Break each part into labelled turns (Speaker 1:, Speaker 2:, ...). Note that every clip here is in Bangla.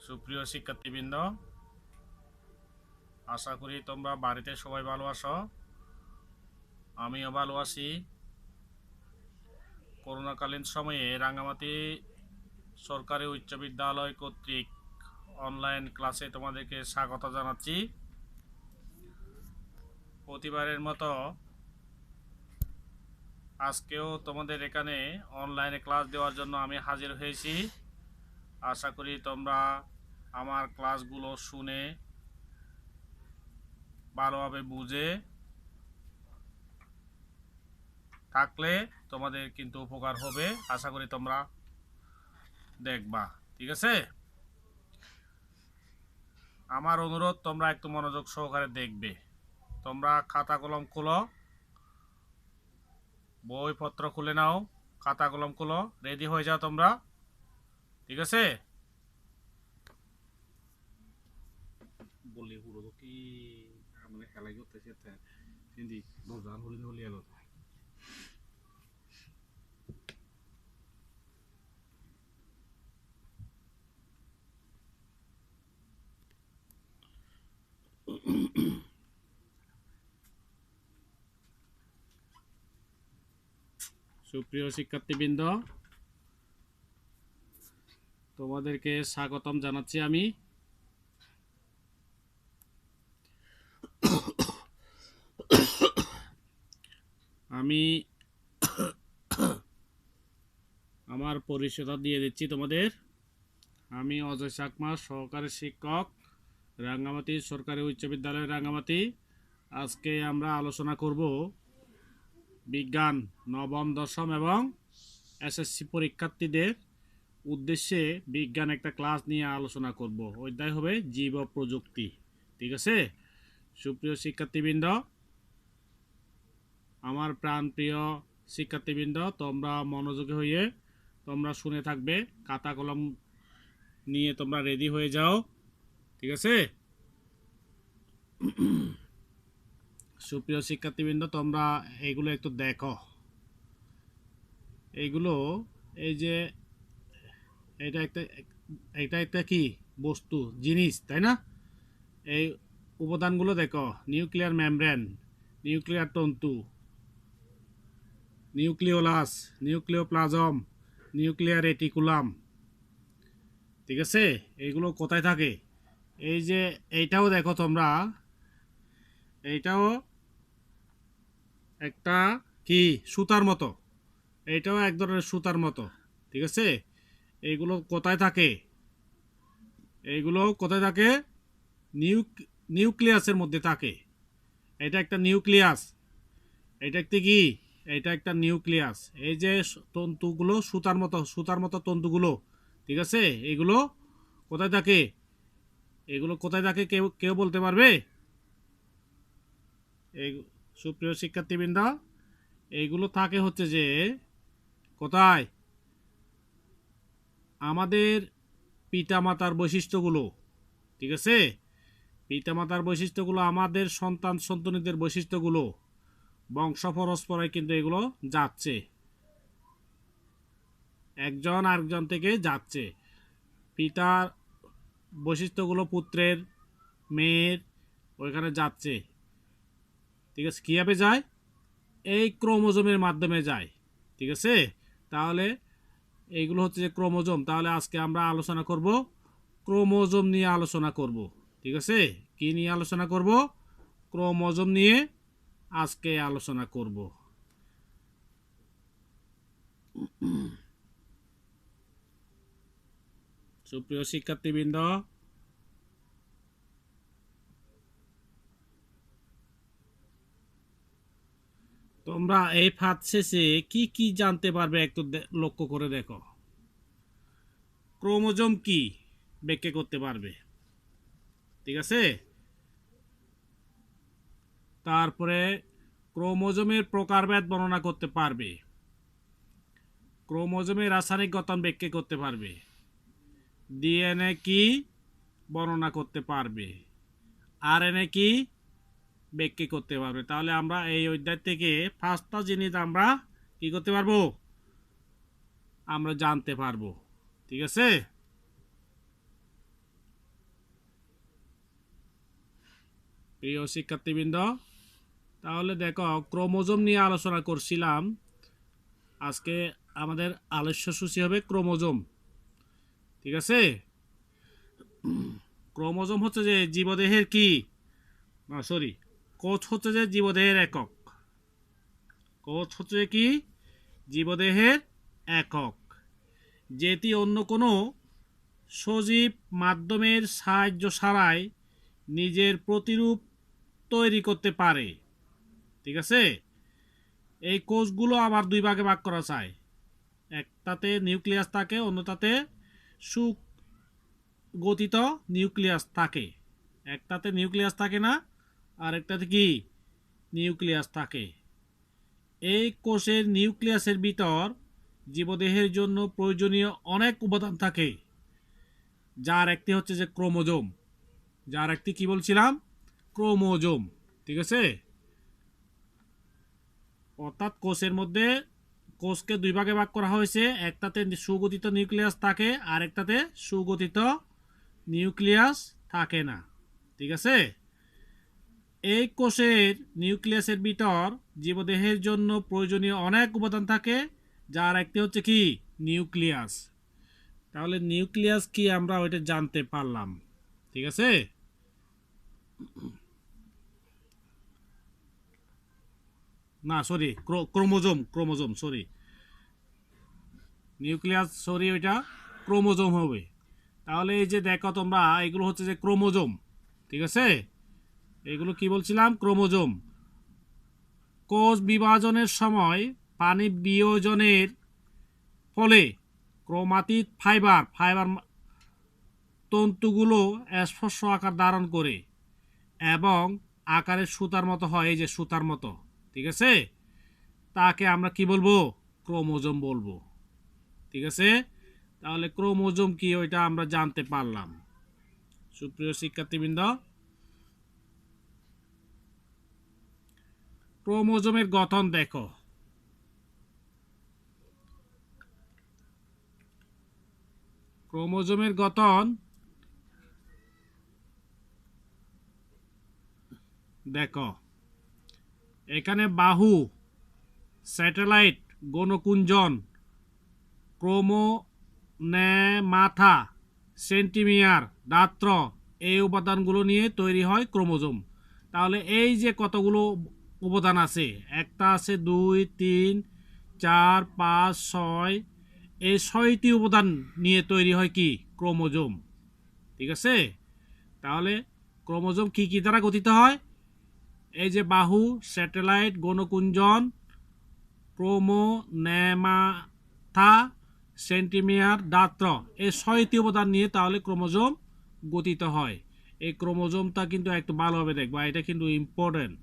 Speaker 1: সুপ্রিয় শিক্ষার্থীবৃন্দ, আশা করি তোমরা বাড়িতে সবাই ভালো আছো। আমিও ভালো আছি। করোনাকালীন সময়ে রাঙ্গামাটি সরকারি উচ্চ বিদ্যালয় কর্তৃক অনলাইন ক্লাসে তোমাদেরকে স্বাগত জানাচ্ছি। প্রতিবারের মতো আজকেও তোমাদের এখানে অনলাইনে ক্লাস দেওয়ার জন্য আমি হাজির হয়েছি। আশা করি তোমরা আমার ক্লাসগুলো শুনে ভালোভাবে বুঝে থাকলে তোমাদের কিন্তু উপকার হবে। আশা করি তোমরা দেখবা, ঠিক আছে? আমার অনুরোধ, তোমরা একটু মনোযোগ সহকারে দেখবে। তোমরা খাতা কলম খুলো, বইপত্র খুলে নাও, খাতা কলম খুলো, রেডি হয়ে যাও তোমরা, ঠিক আছে? বললি পুরো কি মানে খেলাই করতেছে হিন্দি দোজান হলি হলি এলো। সুপ্রিয় শিক্ষার্থীবৃন্দ, তোমাদেরকে স্বাগতম জানাচ্ছি আমি। আমি আমার পরিচয়টা দিয়ে দিচ্ছি তোমাদের। আমি অজয় চাকমা, সহকারী শিক্ষক, রাঙ্গামাটি সরকারি উচ্চ বিদ্যালয় রাঙ্গামাটি। আজকে আমরা আলোচনা করব বিজ্ঞান নবম, দশম এবং এসএসসি পরীক্ষার্থীদের উদ্দেশ্যে বিজ্ঞান একটা ক্লাস নিয়ে আলোচনা করব। অধ্যায় হবে জীব প্রযুক্তি, ঠিক আছে? সুপ্রিয় শিক্ষার্থীবৃন্দ, আমার প্রাণপ্রিয় শিক্ষার্থীবৃন্দ, তোমরা মনোযোগী হয়ে তোমরা শুনে থাকবে। খাতা কলম নিয়ে তোমরা রেডি হয়ে যাও, ঠিক আছে? সুপ্রিয় শিক্ষার্থীবৃন্দ, তোমরা এগুলো একটু দেখো। এইগুলো, এই যে এটা একটা কি বস্তু, জিনিস, তাই না? এই উপাদানগুলো দেখো: নিউক্লিয়ার মেমব্রেন, নিউক্লিয়ার তন্তু, নিউক্লিওলাস, নিউক্লিওপ্লাজম, নিউক্লিয়ার রেটিকুলাম, ঠিক আছে? এইগুলো কোথায় থাকে? এই যে এইটাও দেখো তোমরা, এইটাও একটা কি সুতার মতো, এইটাও এক ধরনের সুতার মতো, ঠিক আছে? এইগুলো কোথায় থাকে? এইগুলো কোথায় থাকে? নিউক্লিয়াসের মধ্যে থাকে। এটা একটা নিউক্লিয়াস, এটা একটা কি, এটা একটা নিউক্লিয়াস। এই যে তন্তুগুলো সুতার মতো তন্তুগুলো, ঠিক আছে? এগুলো কোথায় থাকে? এগুলো কোথায় থাকে কেউ কেউ বলতে পারবে? এই সুপ্রিয় শিক্ষার্থীবৃন্দ, এইগুলো থাকে হচ্ছে যে কোথায়? আমাদের পিতামাতার বৈশিষ্ট্যগুলো, ঠিক আছে? পিতামাতার বৈশিষ্ট্যগুলো, আমাদের সন্তান সন্ততিদের বৈশিষ্ট্যগুলো, বংশ পরস্পরায় কিন্তু এগুলো যাচ্ছে, একজন আরেকজন থেকে যাচ্ছে। পিতার বৈশিষ্ট্যগুলো পুত্রের, মেয়ের ওইখানে যাচ্ছে, ঠিক আছে? কীভাবে যায়? এই ক্রোমোজোমের মাধ্যমে যায়, ঠিক আছে? তাহলে এইগুলো হচ্ছে যে ক্রোমোজোম। তাহলে আজকে আমরা আলোচনা করব ক্রোমোজোম নিয়ে আলোচনা করব, ঠিক আছে? কি নিয়ে আলোচনা করব? ক্রোমোজোম নিয়ে আজকে আলোচনা করব। সুপ্রিয় শিক্ষার্থীবৃন্দ, তোমরা এই ফাঁদ শেষে কি কি জানতে পারবে একটু লক্ষ্য করে দেখো। ক্রোমোজোম কি ব্যাখ্যা করতে পারবে, ঠিক আছে? তারপরে ক্রোমোজোমের প্রকারভেদ বর্ণনা করতে পারবে, ক্রোমোজোমের রাসায়নিক গঠন ব্যাখ্যা করতে পারবে, ডিএনএ কি বর্ণনা করতে পারবে, আরএনএ কি ব্যাখ্যা করতে পারবে। তাহলে আমরা এই অধ্যায় থেকে 5টা জিনিস আমরা কি করতে পারবো? আমরা জানতে পারবো, ঠিক আছে? প্রিয় শিক্ষার্থীবৃন্দ, তাহলে দেখো ক্রোমোজোম নিয়ে আলোচনা করছিলাম। আজকে আমাদের আলোচ্যসূচি হবে ক্রোমোজোম। ঠিক আছে, ক্রোমোজোম হচ্ছে যে জীবদেহের কি না সরি কোষ হচ্ছে যে জীবদেহের একক। কোষ হচ্ছে কি জীবদেহের একক, যেটি অন্য কোনো সজীব মাধ্যমের সাহায্য ছাড়াই নিজের প্রতিরূপ তৈরি করতে পারে। ঠিক আছে, এই কোষগুলো আবার দুই ভাগে ভাগ করা যায়। একটাতে নিউক্লিয়াস থাকে, অন্যটাতে সুগঠিত নিউক্লিয়াস থাকে। একটাতে নিউক্লিয়াস থাকে না, আর একটাতে কি নিউক্লিয়াস থাকে। এই কোষের নিউক্লিয়াসের ভিতর জীবদেহের জন্য প্রয়োজনীয় অনেক উপাদান থাকে, যার একটি হচ্ছে যে ক্রোমোজোম। যার একটি কি বলছিলাম, ক্রোমোজোম। ঠিক আছে, অর্থাৎ কোষের মধ্যে কোষকে দুই ভাগে ভাগ করা হয়েছে। একটাতে সুগঠিত নিউক্লিয়াস থাকে, আর একটাতে সুগঠিত নিউক্লিয়াস থাকে না। ঠিক আছে, এই কোষের নিউক্লিয়াসের ভিতর জীবদেহের জন্য প্রয়োজনীয় অনেক উপাদান থাকে, যার একটি হচ্ছে কি নিউক্লিয়াস। তাহলে নিউক্লিয়াস কি আমরা ওইটা জানতে পারলাম। ঠিক আছে, না sorry chromosome, chromosome sorry, nucleus sorry, ওইটা ক্রোমোজোম হবে। তাহলে এই যে দেখো তোমরা, এগুলো হচ্ছে যে ক্রোমোজোম। ঠিক আছে, এগুলো কি বলছিলাম, ক্রোমোজোম। কোষ বিভাজনের সময় পানি বিয়োজনের ফলে ক্রোমাটিড ফাইবার তন্তুগুলো স্পর্শ আকার ধারণ করে এবং আকারের সুতার মতো হয়, এই যে সুতার মতো। ঠিক আছে, তাকে আমরা কি বলবো, ক্রোমোজোম বলবো। ঠিক আছে, তাহলে ক্রোমোজোম কি ওইটা আমরা জানতে পারলাম। সুপ্রিয় শিক্ষার্থীবৃন্দ, ক্রোমোজোমের গঠন দেখো। ক্রোমোজোমের গঠন দেখো, এখানে বাহু, স্যাটেলাইট, গণকুঞ্জন, ক্রোমোনেমাথা, সেন্টিমিয়ার, দাত্র, এই উপাদানগুলো নিয়ে তৈরি হয় ক্রোমোজোম। তাহলে এই যে কতগুলো উপাদান আছে, একটা আছে 2, 3, 4, 5, 6, এই 6টি উপাদান নিয়ে তৈরি হয় কি ক্রোমোজোম। ঠিক আছে, তাহলে ক্রোমোজোম কি কি দ্বারা গঠিত হয়, এই যে বাহু, স্যাটেলাইট, গণকুঞ্জন, ক্রোমোনেমাথা, সেন্টিমিয়ার, দাত্র, এই 6টি উপাদান নিয়ে তাহলে ক্রোমোজোম গঠিত হয়। এই ক্রোমোজোমটা কিন্তু একটু ভালোভাবে দেখবা, এটা কিন্তু ইম্পর্টেন্ট,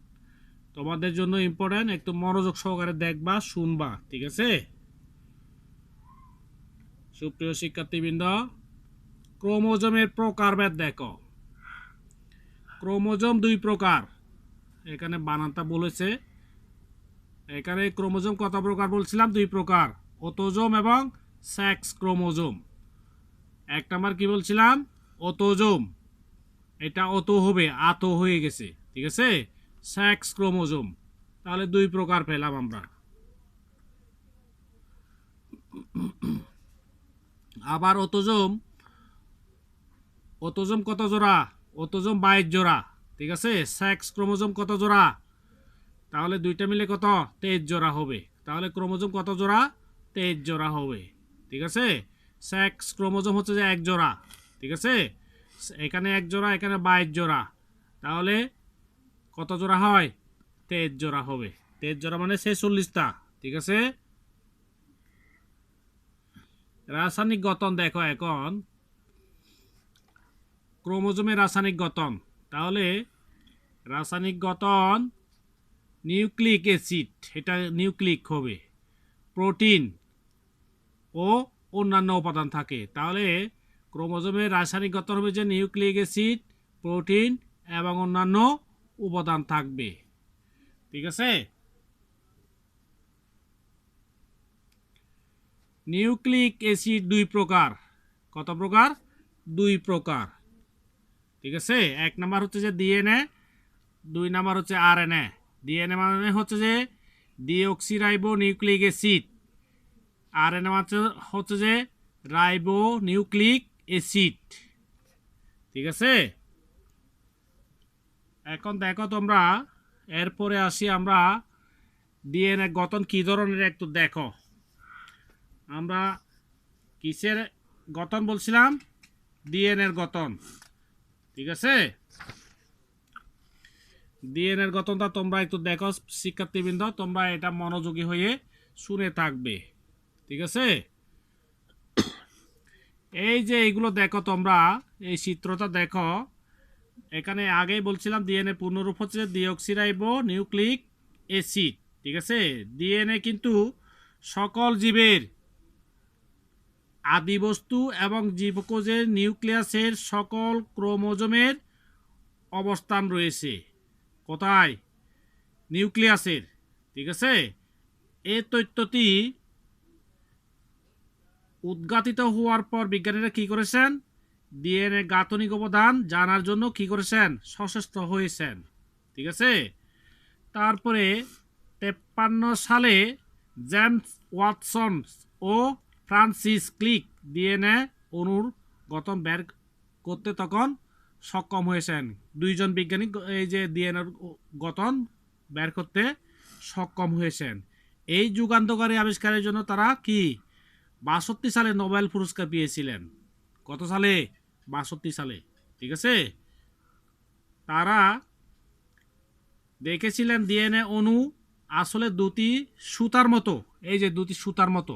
Speaker 1: তোমাদের জন্য ইম্পর্টেন্ট, একটু মনোযোগ সহকারে দেখবা, শুনবা। ঠিক আছে, সুপ্রিয় শিক্ষার্থীবৃন্দ, ক্রোমোজোমের প্রকারভেদ দেখো। ক্রোমোজোম দুই প্রকার, এখানে বানানটা বলেছে। এখানে ক্রোমোজোম কত প্রকার বলছিলাম, দুই প্রকার, অটোজোম এবং সেক্স ক্রোমোজোম। এক নাম্বার কি বলছিলাম, অটোজোম, এটা অটো হবে, আতো হয়ে গেছে। ঠিক আছে, সেক্স ক্রোমোজোম। তাহলে দুই প্রকার পেলাম আমরা। আবার অটোজোম, অটোজোম কত জোড়া, অটোজোম 22 জোড়া। ঠিক আছে, সেক্স ক্রোমোজোম কত জোড়া, তাহলে দুইটা মিলে কত 23 জোড়া হবে। তাহলে ক্রোমোজোম কত জোড়া, 23 জোড়া হবে। ঠিক আছে, সেক্স ক্রোমোজোম হচ্ছে যে 1 জোড়া। ঠিক আছে, এখানে 1 জোড়া, এখানে 22 জোড়া, তাহলে কত জোড়া হয়, 23 জোড়া হবে। 23 জোড়া মানে 46টা। ঠিক আছে, রাসায়নিক গঠন দেখো এখন, ক্রোমোজোমের রাসায়নিক গঠন। তাহলে রাসায়নিক গঠন, নিউক্লিক অ্যাসিড, এটা নিউক্লিক হবে, প্রোটিন ও অন্যান্য উপাদান থাকে। তাহলে ক্রোমোজোমের রাসায়নিক গঠন হবে যে নিউক্লিক অ্যাসিড, প্রোটিন এবং অন্যান্য উপাদান থাকবে। ঠিক আছে, নিউক্লিক অ্যাসিড দুই প্রকার, কত প্রকার, দুই প্রকার। ঠিক আছে, এক নাম্বার হচ্ছে যে ডিএনএ, 2 নাম্বার হচ্ছে আরএনএ। ডিএনএ মানে হচ্ছে যে ডিঅক্সিরাইবো নিউক্লিক অ্যাসিড, আরএনএ মানে হচ্ছে যে রাইবো নিউক্লিক অ্যাসিড। ঠিক আছে, এখন দেখো তোমরা, এরপরে আসি আমরা ডিএনএ গঠন কি ধরনের একটু দেখো। আমরা কিসের গঠন বলছিলাম? ডিএনএর গঠন। ঠিক আছে, ডিএনএর গঠনটা তোমরা একটু দেখো শিক্ষার্থীবৃন্দ, তোমরা এটা মনোযোগী হয়ে শুনে থাকবে। ঠিক আছে, এই যে এইগুলো দেখো তোমরা, এই চিত্রটা দেখো। এখানে আগেই বলছিলাম ডিএনএ পূর্ণরূপ হচ্ছে ডিঅক্সিরাইবো নিউক্লিক অ্যাসিড। ঠিক আছে, ডিএনএ কিন্তু সকল জীবের আদিবস্তু এবং জীবকোষের নিউক্লিয়াসের সকল ক্রোমোজোমের অবস্থান রয়েছে। কোথায়? নিউক্লিয়াসের। ঠিক আছে, এই তথ্যটি উদ্ঘাটিত হওয়ার পর বিজ্ঞানীরা কি করেছেন? ডিএনএ গাঠনিক উপাদান জানার জন্য কি করেছেন? সচেষ্ট হয়েছেন। ঠিক আছে, তারপরে 53 সালে জেমস ওয়াটসন ও ফ্রান্সিস ক্লিক ডিএনএ অণুর গঠন বের করতে তখন সক্ষম হয়েছেন। দুইজন বিজ্ঞানী এই যে ডিএনএ গঠন বের করতে সক্ষম হয়েছেন। এই যুগান্তকারী আবিষ্কারের জন্য তারা কি 62 সালে নোবেল পুরস্কার পেয়েছিলেন। কত সালে? 62 সালে। ঠিক আছে, তারা দেখেছিলেন ডিএনএ অণু আসলে দুটি সুতার মতো। এই যে দুটি সুতার মতো,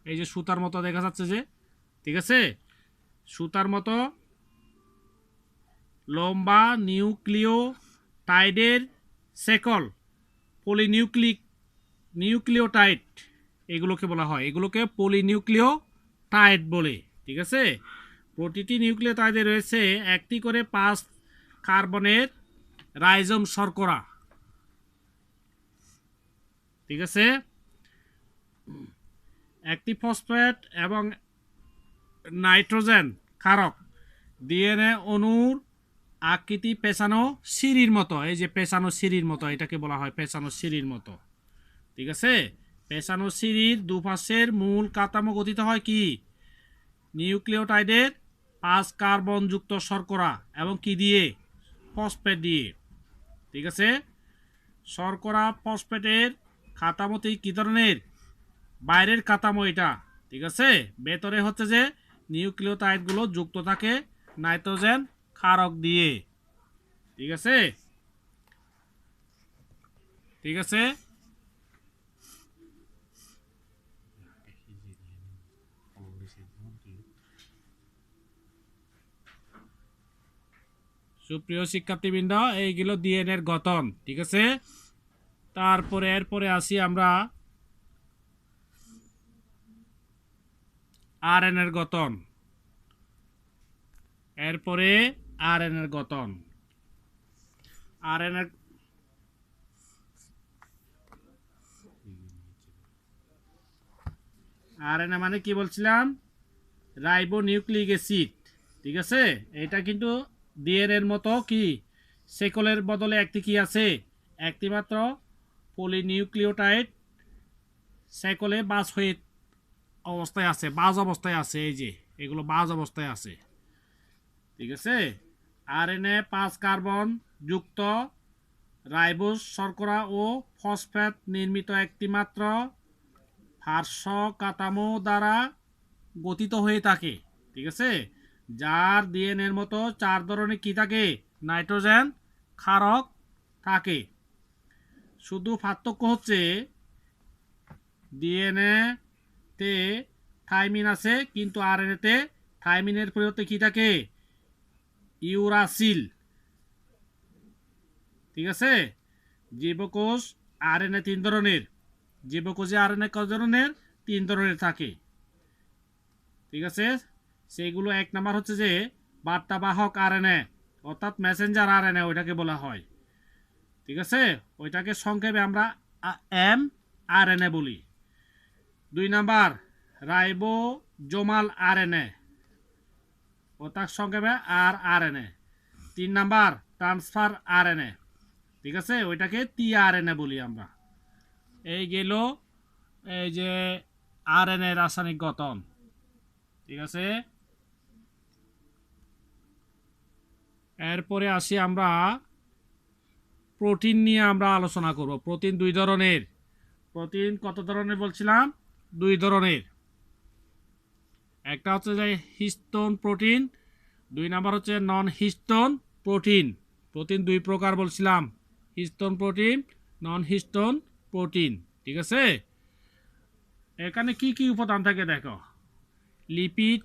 Speaker 1: এই যে সুতার মতো দেখা যাচ্ছে যে, ঠিক আছে, সুতার মতো লম্বা নিউক্লিওটাইডের সেকল নিউক্লিওটাইড এগুলোকে বলা হয়, এগুলোকে পলিনিউক্লিওটাইড বলে। ঠিক আছে, প্রতিটি নিউক্লিওটাইডে রয়েছে একটি করে 5 কার্বনের রাইজোম শর্করা। ঠিক আছে, একটি ফসফেট এবং নাইট্রোজেন ক্ষারক। ডিএনএ অণুর আকৃতি পেঁচানো সিঁড়ির মতো। এই যে পেঁচানো সিঁড়ির মতো, এটাকে বলা হয় পেঁচানো সিঁড়ির মতো। ঠিক আছে, পেঁচানো সিঁড়ির দুপাশের মূল কাঠামো গঠিত হয় কি? নিউক্লিওটাইডের 5 কার্বনযুক্ত শর্করা এবং কি দিয়ে? ফসফেট দিয়ে। ঠিক আছে, শর্করা ফসফেটের কাঠামোটি কি ধরনের? বাইরের কাঠামো এটা। ঠিক আছে, ভেতরে হচ্ছে যে নিউক্লিওটাইডগুলো যুক্ত থাকে নাইট্রোজেন ক্ষারক দিয়ে। ঠিক আছে, ঠিক আছে, সুপ্রিয় শিক্ষার্থীবৃন্দ, এইগুলো ডিএনএর গঠন। ঠিক আছে, তারপরে এরপরে আসি আমরা আরএনএর গঠন। এরপরে আরএনএর গঠন। আরএনএর আরএনএ মানে কি বলছিলাম? Ribo nucleic acid. ঠিক আছে, এটা কিন্তু ডিএনএর মতো কি সেকলের বদলে একটি কি আছে? একটি মাত্র পলিনিউক্লিওটাইড সেকলে বাজ হয়ে অবস্থায় আছে, বাজ অবস্থায় আছে। এই যে এগুলো বাজ অবস্থায় আছে। ঠিক আছে, আরএনএ 5 কার্বন যুক্ত রাইবোজ শর্করা ও ফসফেট নির্মিত একটি মাত্র পার্শ্ব কাঠামো দ্বারা গঠিত হয়ে থাকে। ঠিক আছে, যার ডিএনএর মতো 4 ধরনের কি থাকে? নাইট্রোজেন ক্ষারক থাকে। শুধু পার্থক্য হচ্ছে ডিএনএ তে থাইমিন আছে, কিন্তু আরএনএ তে থাইমিনের পরিবর্তে কি থাকে? ইউরাসিল। ঠিক আছে, জীবকোষ আরএনএ 3 ধরনের। জীবকোষে আরএনএ কত ধরনের? 3 ধরনের থাকে। ঠিক আছে, সেইগুলো 1 নাম্বার হচ্ছে যে বার্তাবাহক আরএনএ, অর্থাৎ মেসেঞ্জার আরএনএ ওইটাকে বলা হয়। ঠিক আছে, ওইটাকে সংক্ষেপে আমরা এম আরএনএ বলি। 2 নাম্বার রাইবোজোমাল আরএনএ, অর্থাৎ সংক্ষেপে আরএনএ। 3 number transfer RNA. ঠিক আছে, ওইটাকে টিআরএনএ বলি আমরা। এই গেল এই যে আরএনএ রাসায়নিক গঠন। ঠিক আছে, এরপরে আসি আমরা প্রোটিন নিয়ে আমরা আলোচনা করব। প্রোটিন দুই ধরনের। প্রোটিন কত ধরনের বলছিলাম? দুই ধরনের। একটা হচ্ছে যে হিস্টোন প্রোটিন, দুই নাম্বার হচ্ছে নন হিস্টোন প্রোটিন। প্রোটিন দুই প্রকার বলছিলাম, হিস্টোন প্রোটিন, নন হিস্টোন প্রোটিন। ঠিক আছে, এখানে কি কি উপাদান থাকে দেখো, lipid,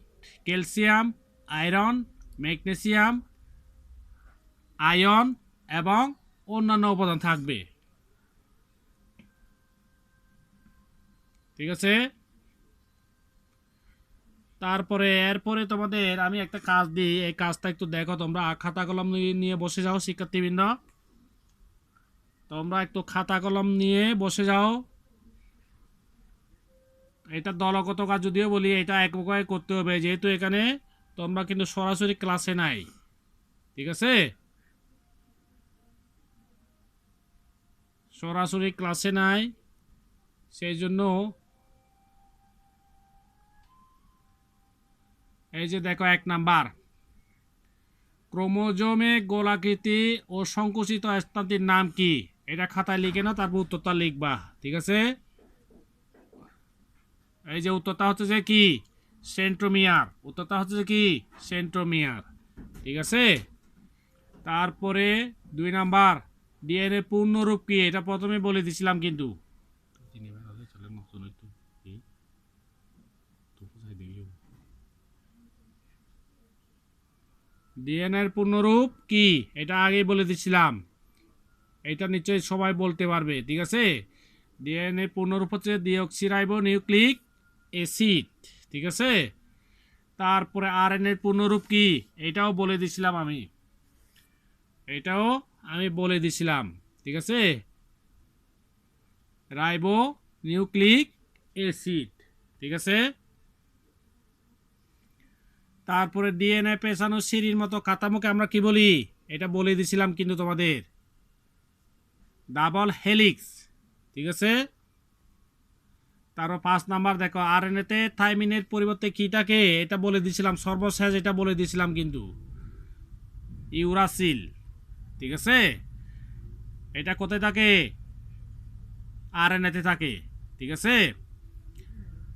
Speaker 1: calcium, iron, magnesium, ion এবং অন্যান্য উপাদান থাকবে। ঠিক আছে, তারপরে এরপরে তোমাদের আমি একটা কাজ দিই, এই কাজটা একটু দেখো তোমরা। খাতা কলম নিয়ে বসে যাও শিক্ষার্থীবৃন্দ, তোমরা একটু খাতা কলম নিয়ে বসে যাও। এটা দলগত কাজ যদিও বলি, এটা একভাবে করতে হবে, যেহেতু এখানে তোমরা কিন্তু সরাসরি ক্লাসে নাই। ঠিক আছে, সরাসরি ক্লাসে নাই, সেই জন্য এই যে দেখো 1 নাম্বার, ক্রোমোজোমে গোলাকৃতি ও সংকুচিত স্থানটির নাম কি? এটা খাতায় লিখে নাও, তারপর উত্তরটা লিখবা। ঠিক আছে, এই যে উত্তরটা হচ্ছে যে কি, সেন্ট্রোমিয়ার। উত্তরটা হচ্ছে যে কি, সেন্ট্রোমিয়ার। ঠিক আছে, তারপরে 2 নাম্বার, ডিএনএ পূর্ণরূপ কি? এটা প্রথমে বলে দিছিলাম কিন্তু। ডিএনএর পূর্ণরূপ কি? এটা আগেই বলে দিছিলাম, এটা নিশ্চয়ই সবাই বলতে পারবে। ঠিক আছে, ডিএনএ পূর্ণরূপ হচ্ছে ডিঅক্সিরাইবো নিউক্লিক অ্যাসিড। ঠিক আছে, তারপরে আরএনএর পূর্ণরূপ কি? এটাও বলে দিছিলাম আমি, এটাও আমি বলে দিছিলাম। ঠিক আছে, রাইবো নিউক্লিক অ্যাসিড। ঠিক আছে, তারপরে ডিএনএ পেছানো সিঁড়ির মতো কাঠামোকে আমরা কি বলি? এটা বলে দিছিলাম কিন্তু তোমাদের, ডাবল হেলিক্স। ঠিক আছে, তারপর 5 নাম্বার দেখো, আরএনএতে থাইমিনের পরিবর্তে কি থাকে? এটা বলে দিছিলাম সর্বশেষ, এটা বলে দিছিলাম কিন্তু, ইউরাসিল। ঠিক আছে, এটা কোথায় থাকে? আরএনএতে থাকে। ঠিক আছে,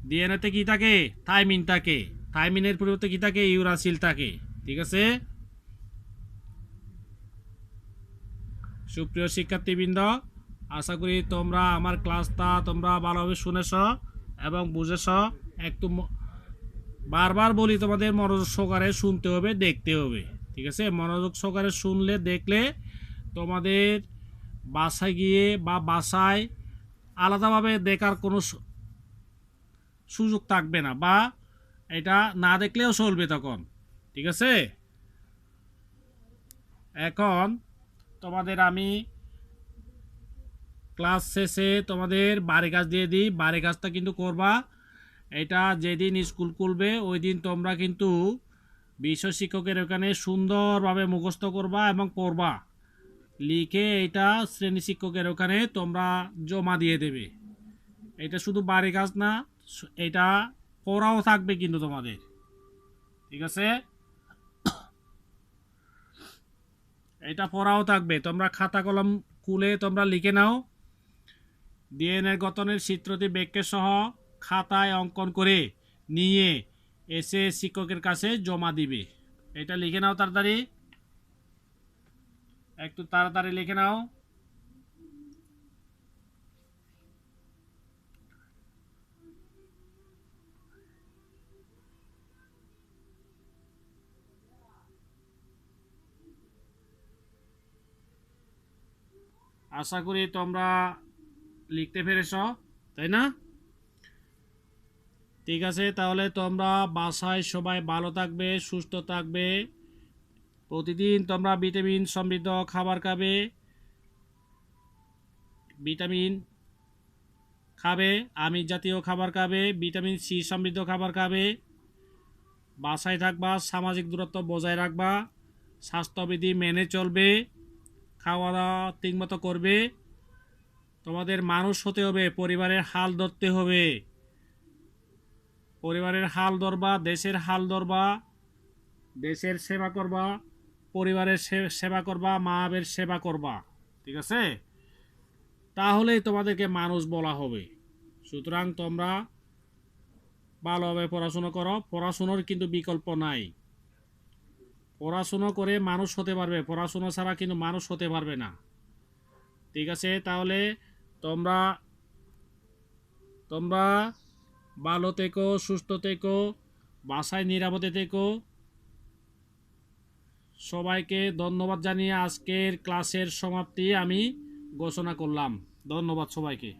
Speaker 1: ডিএনএতে কি থাকে? থাইমিন থাকে। থাইমিনের পরিবর্তে কি থাকে? ইউরাসিল থাকে। ঠিক আছে, সুপ্রিয় শিক্ষার্থীবৃন্দ, আশা করি তোমরা আমার ক্লাসটা তোমরা ভালোভাবে শুনেছ এবং বুঝেছ। একটু বারবার বলি, তোমাদের মনোযোগ সহকারে শুনতে হবে, দেখতে হবে। ঠিক আছে, মনোযোগ সহকারে শুনলে দেখলে তোমাদের বাসায় গিয়ে বা বাসায় আলাদাভাবে দেখার কোনো সুযোগ থাকবে না, বা এটা না দেখলেও চলবে তখন। ঠিক আছে, এখন তোমাদের আমি ক্লাস শেষে তোমাদের বাড়ি কাজ দিয়ে দিই। বাড়ি কাজটা কিন্তু করবা, এটা যেদিন স্কুল খুলবে ওই দিন তোমরা কিন্তু বিষয় শিক্ষকের ওখানে সুন্দরভাবে মুখস্থ করবা এবং পড়বা, লিখে এটা শ্রেণী শিক্ষকের ওখানে তোমরা জমা দিয়ে দেবে। এটা শুধু বাড়ি কাজ না, এটা পড়াও থাকবে কিন্তু তোমাদের। ঠিক আছে, এটা পড়াও থাকবে, তোমরা খাতা কলম খুলে তোমরা লিখে নাও। ডিএনএ গঠনের চিত্রটি ব্যাখ্যা সহ খাতায় অঙ্কন করে নিয়ে এসে শিক্ষকের কাছে জমা দিবে। এটা লিখে নাও তাড়াতাড়ি, একটু তাড়াতাড়ি লিখে নাও। আশা করি তোমরা লিখতে পেরেছ, তাই না? ঠিক আছে, তাহলে তোমরা বাসায় সবাই ভালো থাকবে, সুস্থ থাকবে। প্রতিদিন তোমরা ভিটামিন সমৃদ্ধ খাবার খাবে, ভিটামিন খাবে, আমিষ জাতীয় খাবার খাবে, ভিটামিন সি সমৃদ্ধ খাবার খাবে। বাসায় থাকবা, সামাজিক দূরত্ব বজায় রাখবা, স্বাস্থ্যবিধি মেনে চলবে, খাওয়া দাওয়া ঠিকমতো করবে, তোমাদের মানুষ হতে হবে, পরিবারের হাল ধরতে হবে, পরিবারের হাল ধরবা, দেশের হাল ধরবা, দেশের সেবা করবা, পরিবারের সেবা করবা, মা বাবার সেবা করবা, ঠিক আছে? তাহলেই তোমাদেরকে মানুষ বলা হবে। সুতরাং তোমরা ভালোভাবে পড়াশোনা করো, পড়াশোনার কিন্তু বিকল্প নাই। পড়াশোনা করে মানুষ হতে পারবে, পড়াশোনা ছাড়া কিন্তু মানুষ হতে পারবে না, ঠিক আছে? তাহলে তোমরা তোমরা ভালো থেকো, সুস্থ থেকো, বাসায় নিরাপদে থেকো। সবাইকে ধন্যবাদ জানিয়ে আজকের ক্লাসের সমাপ্তি আমি ঘোষণা করলাম। ধন্যবাদ সবাইকে।